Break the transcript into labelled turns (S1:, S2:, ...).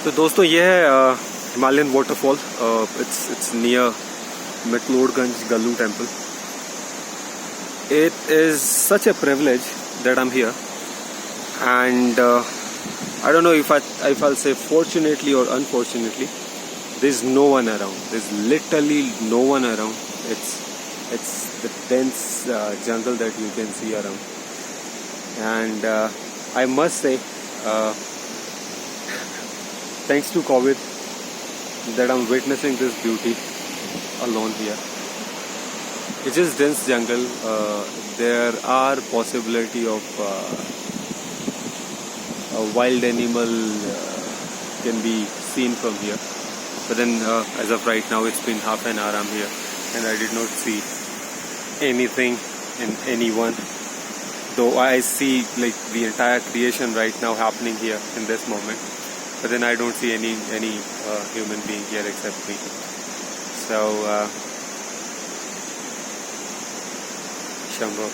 S1: तो दोस्तों ये है Himalayan waterfall. It's near Mcleodganj Gallu temple. It is such a privilege that I'm here, and I don't know if I'll say fortunately or unfortunately, there's no one around. There's literally no one around. It's the dense jungle that you can see around, and I must say, thanks to COVID, that I'm witnessing this beauty alone here. It's just dense jungle. There are possibility of a wild animal can be seen from here, but then as of right now, it's been half an hour I'm here, and I did not see anything in anyone. Though I see like the entire creation right now happening here in this moment, but then I don't see any human being here except me. So Shambho.